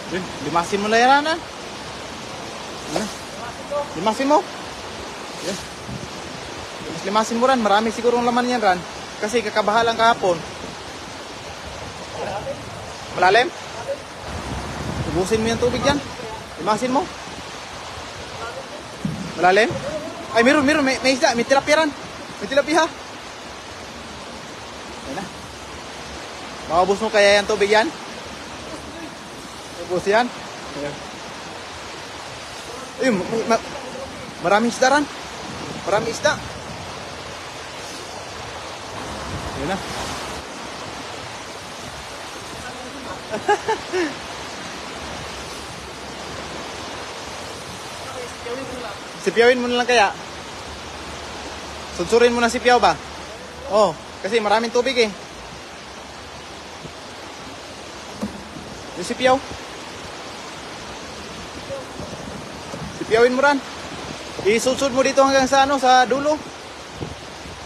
Yun, limasin mo na yan, Ran. Yan. Limasin mo. Yan. Limasin mo, Ran. Marami sigurong laman yan, Ran. Kasi kakabahalan kahapon. Malalim? Ubusin mo yung tubig dyan. Limasin mo. Malalim? Ay, meron. May isda. May tilapia, Ran. May tilapia. Yan na. Maubos mo kaya yung tubig yan? Ubos yan? Ayun, maraming isda, Ran. Maraming isda. Yun na. Sipyawin mo na lang kaya. Sunsurin mo na sipyaw ba? Oh, kasi maraming tubig eh. Yung sipyaw. Sipyawin mo, Ran. Isudsud mo dito hanggang sa sa dulo.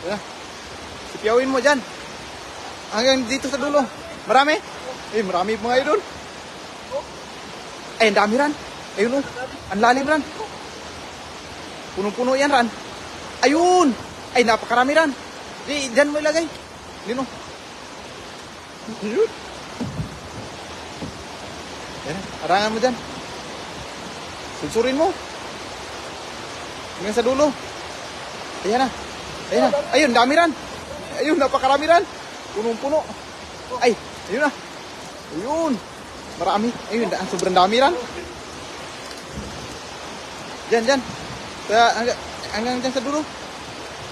Yeah. Sipyawin mo dyan. Hanggang dito sa dulo. Marami? Marami mga idol. Ang dami, Ran. Ayun oh. Ang lalim, Ran. Punong-puno yan, Ran. Ayun. Ay, napakarami, Ran. Dyan mo ilagay. Yun oh. Ayun. Yan, arangan mo dyan. Sunsurin mo. Hanggang sa dulo. Ayan na. Ayun, dami, Ran. Ayun, napakarami, Ran. Punong-puno. Ay, ayun na. Ayun. Marami. Ayun, sobrang dami, Ran. Dyan. Hanggang dyan sa dulo.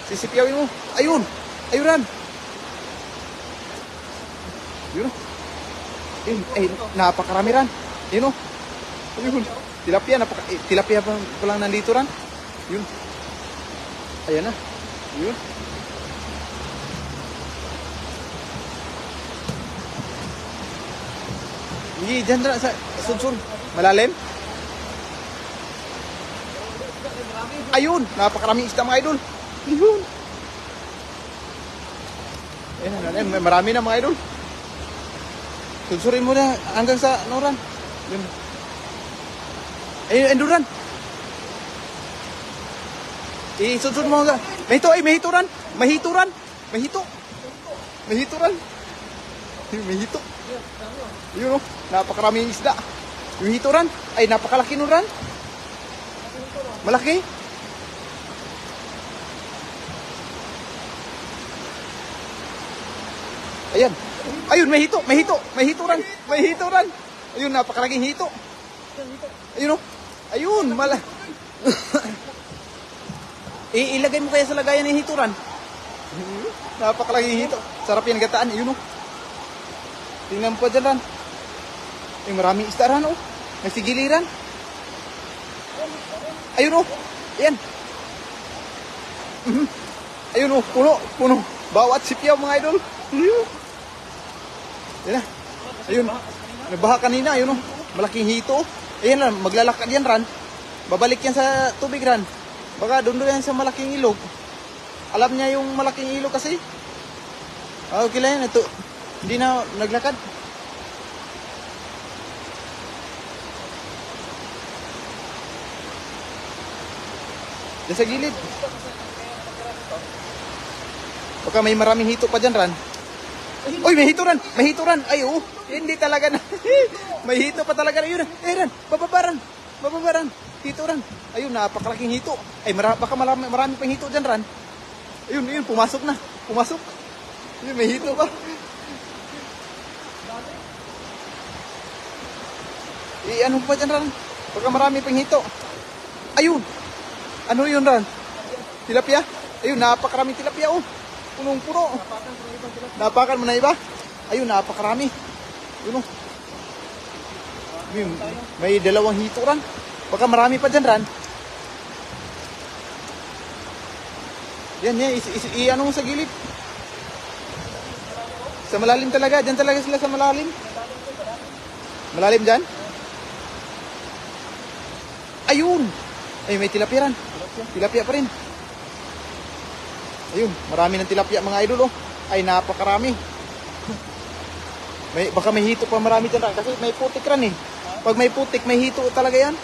Sisipyawin mo. Ayun, Ran. Ayun. Ayun, napakarami, Ran. Ayun. Ayun. Tilapia pa lang nandito, Ran. Yun. Ayan na. Yun. Hindi, dyan na sa sunsun. Malalim. Ayun, napakaraming isda mga idol. Ayun. Ayan, marami na mga idol. Sunsurin mo na hanggang sa Noran. Yun. Ayun, enduran. Sunsun mo hanggang. Mahito, Ran. Mahito. Yun oh, napakaraming isda. Yung hito, Ran. Ay, napakalaki nun, Ran. Malaki. Ayan. Ayun, may hito, Ran. Ayun, napakalaking hito. Ayun oh. Ayun, ilagay mo kaya sa lagayan ng hito, Ran. Napakalaking hito. Sarap yan gataan. Ayun oh. Tingnan mo pa dyan, Ran. Ay, maraming isda, Ran oh. May sigiliran. Ayun oh. Ayan. Ayun oh, puno. Bawat sipyaw mga idol. Yan na. Ayun. Nabaha kanina, ayun oh. Malaking hito. Ayan na, maglalakad yan, Ran. Babalik yan sa tubig, Ran. Baka doon yan sa malaking ilog. Alam niya yung malaking ilog kasi. Okay lang yan. Ito, hindi na naglakad. Diyan sa gilid. Baka may maraming hito pa dyan, Ran. Uy, may hito, Ran. Ay, oh. Hindi talaga na. May hito pa talaga. Ayun, Ran. Bababaran. Hito, Ran. Ayun, napakalaking hito. Ay, baka marami pang hito dyan, Ran. Ayun, pumasok na. Ayun, may hito pa. Ano pa dyan, Ran? Baka marami pang hito. Ayun. Ano yun, Ran? Tilapia? Ayun, napakaraming tilapia, oh. Punong-puno. Napakan mo na iba? Ayun, napakarami. Yun, oh. May dalawang hito, Ran. Baka marami pa dyan, Ran. Yan, ano mo sa gilid. Sa malalim talaga. Dyan talaga sila sa malalim. Malalim dyan? Ayun! Ay, may tilapia, Ran. Tilapia pa rin. Ayun, marami ng tilapia mga idol, oh. Ay, napakarami. Baka may hito pa marami dyan, Ran. Kasi may putik, Ran, eh. Pag may putik, may hito talaga yan.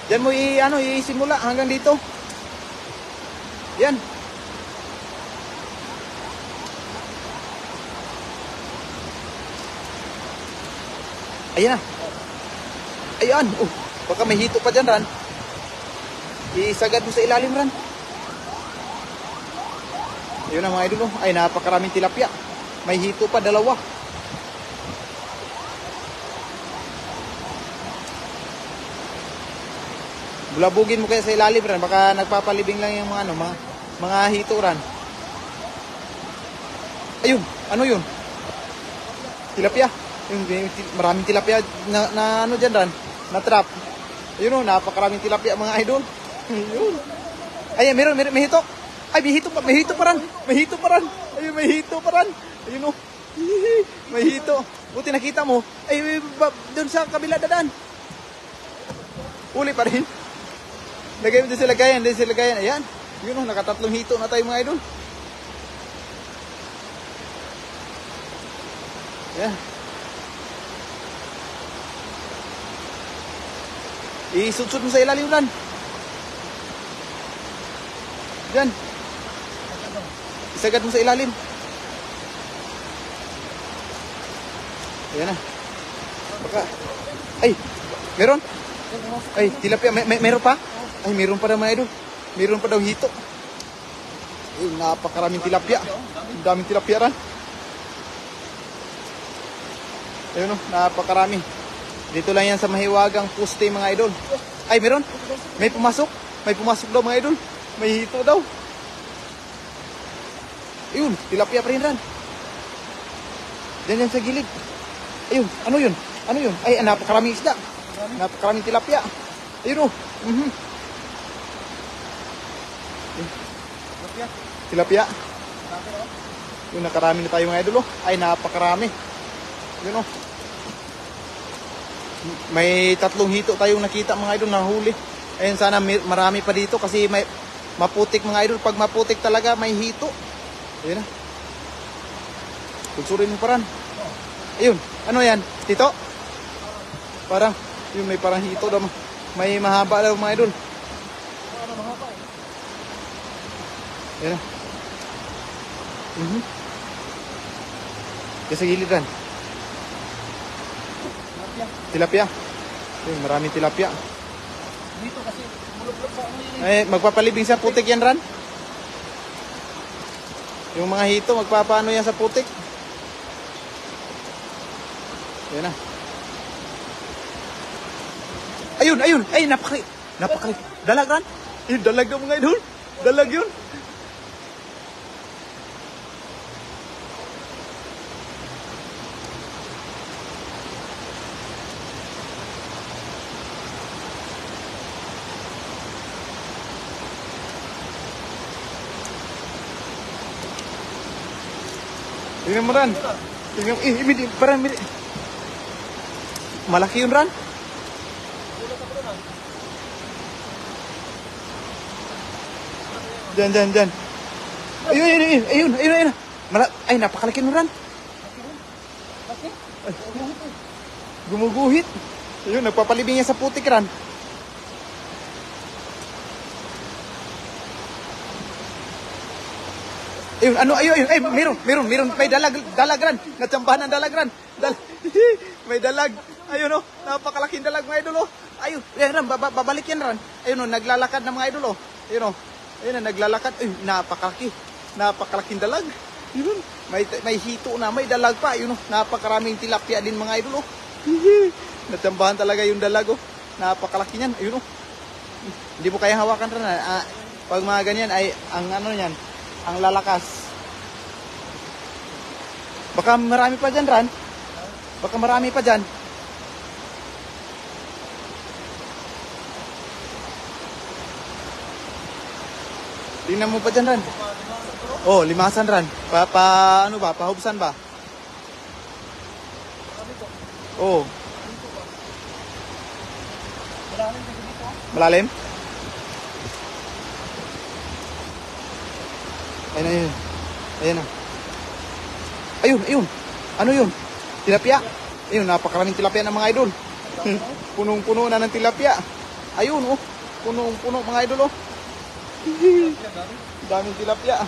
Diyan mo isimula hanggang dito. Yan. Ayan na. Ayan. Oh, baka may hito pa dyan, Ran. Isagad mo sa ilalim, Ran. Ayun na mga idol. Oh. Ay, napakaraming tilapia. May hito pa, dalawa. Bulabugin mo kaya sa ilalim, Ran. Baka nagpapalibing lang yung mga hito, Ran. Ayun, ano yun? Tilapia. Maraming tilapia na dyan, Ran. Na trap. Ayun o, napakaraming tilapia mga idol. Ayun. Ay, may hito. Ay, may hito pa, Ran. May hito pa, Ran. Ayun, may hito pa, Ran. Ayun o. May hito. Buti nakita mo. Ay, doon sa kabila dadaan. Uli pa rin. Lagay mo din sa lagayan. Ayan. Yun o, nakatatlong hito na tayo mga idol. Ayan. Isudsud mo sa ilalim, Ran. Diyan. Isagad mo sa ilalim. Ayan na. Baka. Ay, meron? Ay, tilapia. Meron pa? Ay, meron pa daw mga idol. Meron pa daw hito. Ay, napakaraming tilapia. Ang daming tilapia, Ran. Ayun o, napakarami. Dito lang yan sa mahiwagang poste mga idol. Ay, meron? May pumasok? May pumasok daw mga idol. May hito daw. Ayun, tilapia pa rin, Ran. Diyan sa gilid. Ayun, ano yun? Ano yun? Ay, napakaraming isda. Napakaraming tilapia. Ayun o. Tilapia. Yun, nakarami na tayo mga idol o. Ay, napakarami. Yun o. May tatlong hito tayong nakita mga idol na huli. Ayun, sana marami pa dito kasi may maputik mga idol. Pag maputik talaga may hito. Ayun na. Kulsurin mo paran. Ayun, ano yan? Tito? Parang, yun may parang hito daw. May mahaba daw mga idol. Ayun na. Kasi gilid, Ran. Tilapia. Ayun, maraming tilapia. Dito kasi bulok-bulok sa ano yun. Ay, magpapalibing sa putik yan, Ran. Yung mga hito, magpapaano yan sa putik. Yan na. Ayun. Ay, napakali. Dalag, Ran. Ayun, dalag daw mga idol. Dalag yun. Tingnan mo, Ran. Tingnan mo. Parang malaki yun, Ran. Diyan. Ayun. Ay, napakalaki nun, Ran. Ay, gumuguhit. Ayun, nagpapalibing niya sa putik, Ran. Ayun, ay, meron, may dalag, Ran. Natsambahan ng dalag, Ran. May dalag. Ayun, oh, napakalaking dalag, mga idol, oh. Ayun, Ran, babalik yan, Ran. Ayun, oh, naglalakad ng mga idol, oh. Ayun, oh. Ayun, naglalakad. Ay, napakalaking dalag. Ayun, may hito na, may dalag pa. Ayun, oh, napakaraming tilapia din, mga idol, oh. Natsambahan talaga yung dalag, oh. Napakalaki niyan. Ayun, oh. Hindi mo kaya hawakan, Ran. Pag mga ganyan, ay, ang ano yan, ang lalakas. Baka marami pa dyan, Ran. Baka marami pa dyan. Tingnan mo pa dyan, Ran. Oh, limasan, Ran. Ano ba? Pahubsan ba? Oh. Malalim? Ayun na. Ayun. Ano yun? Tilapia? Ayun, napakaraming tilapia ng mga idol. Punong-puno na ng tilapia. Ayun, oh. Punong-puno mga idol, oh. Daming tilapia.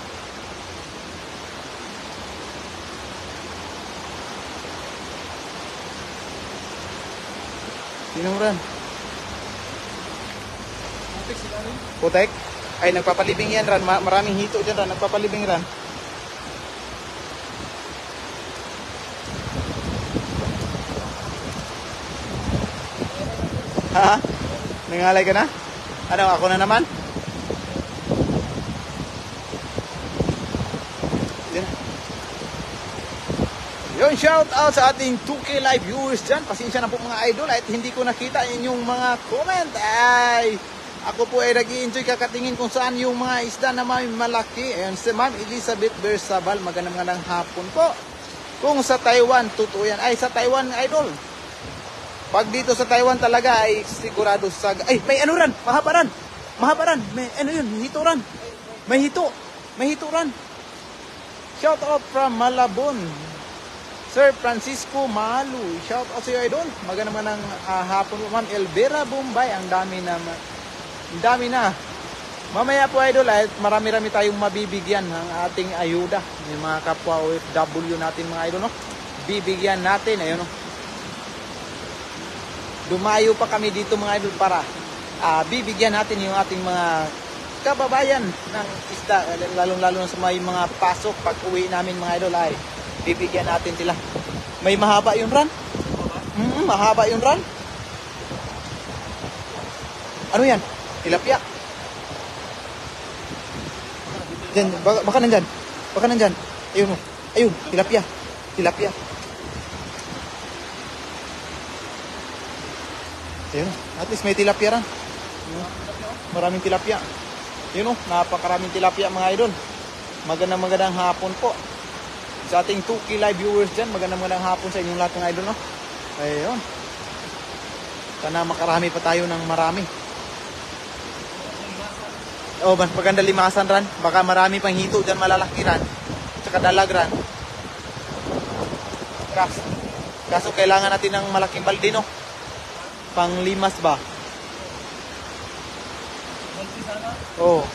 Sinuran. Putik sila rin. Putek? Ay, nagpapalibing yan, Ran. Maraming hito dyan, Ran. Nagpapalibing, Ran. Ha? Nangalay ka na? Ano, ako na naman? Yan. Yun, shout out sa ating 2K live viewers dyan. Pasensya na po mga idol at hindi ko nakita inyong mga comment. Ay, ako po ay nag-i-enjoy kakatingin kung saan yung mga isda na may malaki. Ayun, si Ma'am Elizabeth Bersabal, magandang hapon po. Kung sa Taiwan, totoo yan. Ay, sa Taiwan, idol. Pag dito sa Taiwan talaga ay sigurado sa... Ay, may ano ran, mahaba ran. Mahaba ran. May ano yun, hito ran. May hito. May hito ran. Shout out from Malabon. Sir Francisco Malu. Shout out sa iyo, idol. Magandang hapon po, Ma'am Elvira Bombay. Ang dami na. Mamaya po, idol, ay marami-rami tayong mabibigyan ng ating ayuda. Yung mga kapwa OFW natin, mga idol, no? Bibigyan natin, ayun, no? Dumayo pa kami dito, mga idol, para bibigyan natin yung ating mga kababayan ng isda, lalong-lalo na sa may mga pasok. Pag uwi namin, mga idol, ay bibigyan natin sila. May mahaba yung ran? Mahaba yung ran? Ano yan? Tilapia? Diyan, baka nandyan. Baka nandyan. Ayun, oh. Ayun, tilapia. Tilapia. Ayun, at least may tilapia ran. Maraming tilapia. Yun, oh, napakaraming tilapia, mga idol. Magandang hapon po sa ating 2K live viewers dyan. Magandang hapon sa inyong lahat, mga idol, no? Ayun. Sana makarami pa tayo ng marami. Oh, mas maganda limasan ran. Baka marami pang hito dyan, malalaki ran. Tsaka dalag ran. Kaso kailangan natin ng malaking balde, no? Pang limas ba? Oh.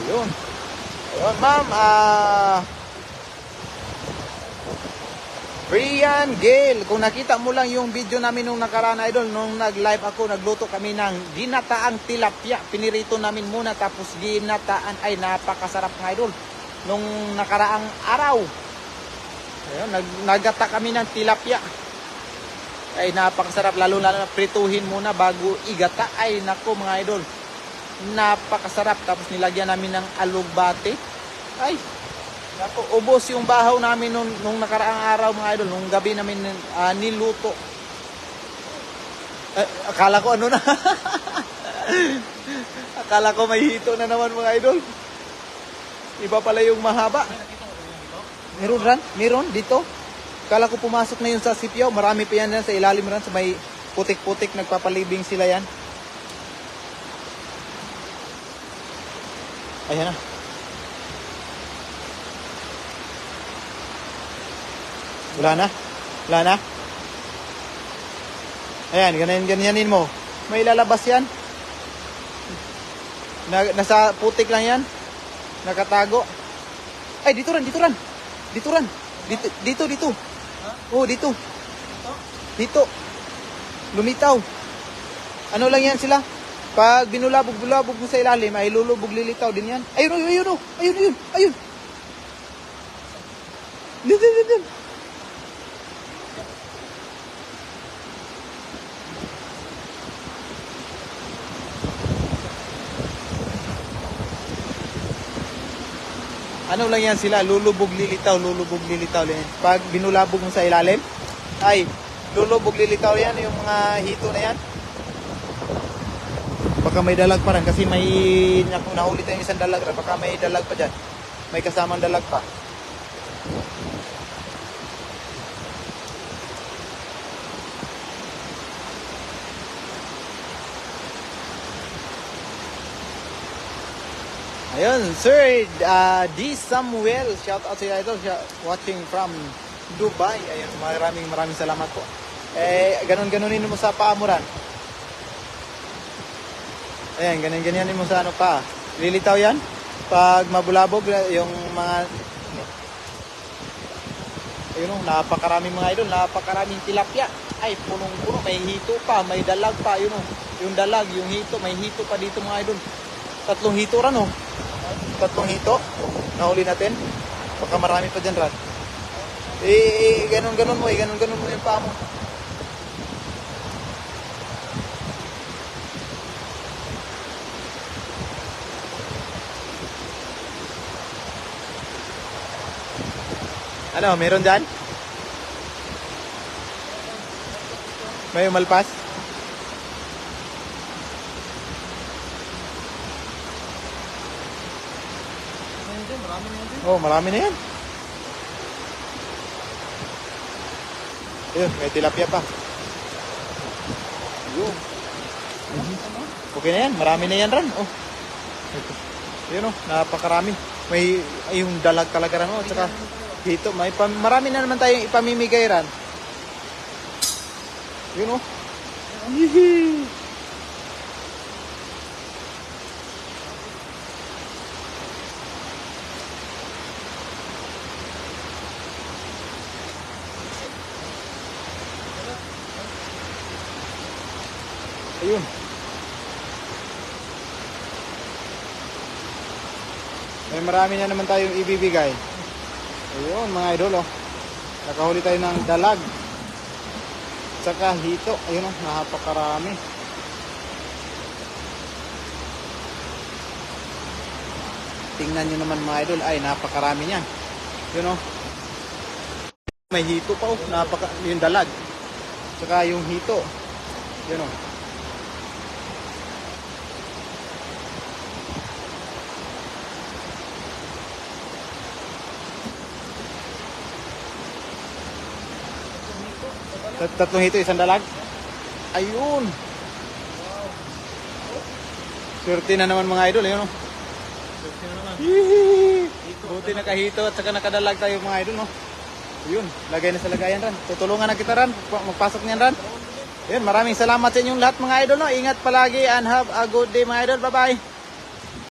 Ayun. Ayun, ma'am. Brian Gale, kung nakita mo lang yung video namin nung nakaraan, idol, nung nag-live ako, nagluto kami ng ginataang tilapia. Pinirito namin muna, tapos ginataan. Ay, napakasarap, ng idol. Nung nakaraang araw, ayun, nagata kami ng tilapia. Ay, napakasarap, lalo na prituhin muna bago igata. Ay, nako, mga idol, napakasarap. Tapos nilagyan namin ng alugbate. Ay, ako, ubos yung bahaw namin nung nakaraang araw, mga idol. Nung gabi namin niluto. Akala ko ano na. Akala ko may hito na naman, mga idol. Iba pala yung mahaba. Meron ran? Meron dito. Akala ko pumasok na yun sa sipyaw. Marami pa yan sa ilalim ran. Sa may putik-putik, nagpapalibing sila yan. Ayan na. Wala na? Wala na? Ayan, ganyanin mo. May lalabas yan. Nasa putik lang yan. Nakatago. Ay, dito ran. Dito. Oh, dito. Dito. Lumitaw. Ano lang yan sila? Pag binulabog mo sa ilalim, ay lulubog, lilitaw din yan. Ayun. Dito. Ano lang yan sila, lulubog, lilitaw. Pag binulabog mo sa ilalim, ay lulubog, lilitaw yan, yung mga hito na yan. Baka may dalag pa rin, kasi may nahuli tayong isang dalag, baka may dalag pa dyan. May kasamang dalag pa. Ayun, Sir D. Samuel. Shout out sa iyo idol. Watching from Dubai. Ayun, maraming salamat po. Ganon-ganonin mo sa paa mo ran. Ayan, ganyan-ganyanin mo sa ano pa. Lilitaw yan. Pag mabulabog, yung mga... Ayun o, napakaraming mga idol. Napakaraming tilapia. Ay, punong-puno. May hito pa, may dalag pa. Yun o, yung dalag, yung hito. May hito pa dito mga idol. 3 hito ran o. 3 hito. Nahuli natin. Baka marami pa dyan ran. Ganon-ganon mo. Ganon-ganon mo yung paa mo. Ano, meron dyan? May umalpas? Marami na yun. Oh, marami na yan. Ayun, may tilapia pa. Yun. Okay na yan, marami na yan ran. Oh. Ayun oh, napakarami. May yung dalag talaga ran oh, at saka dito, marami na naman tayong ipamimigay ran. Yun oh. Hihi. Ayun. May marami na naman tayong ibibigay. Ayun mga idol oh. Nakahuli tayo ng dalag. Saka hito. Ayun oh, napakarami. Tingnan nyo naman mga idol. Ay, napakarami niya. Yun oh. May hito pa oh. Yung dalag. Saka yung hito. Yun oh. Tatlong hito, isang dalag. Ayun. Swerte na naman mga idol. Ayun oh. Swerte na naman. Buti nakahito at saka nakadalag tayo mga idol. No? Ayun, lagay na sa lagayan ran. Tutulungan na kita ran. Magpasok niyan ran. Ayun, maraming salamat sa inyong lahat mga idol. No? Ingat palagi and have a good day mga idol. Bye bye.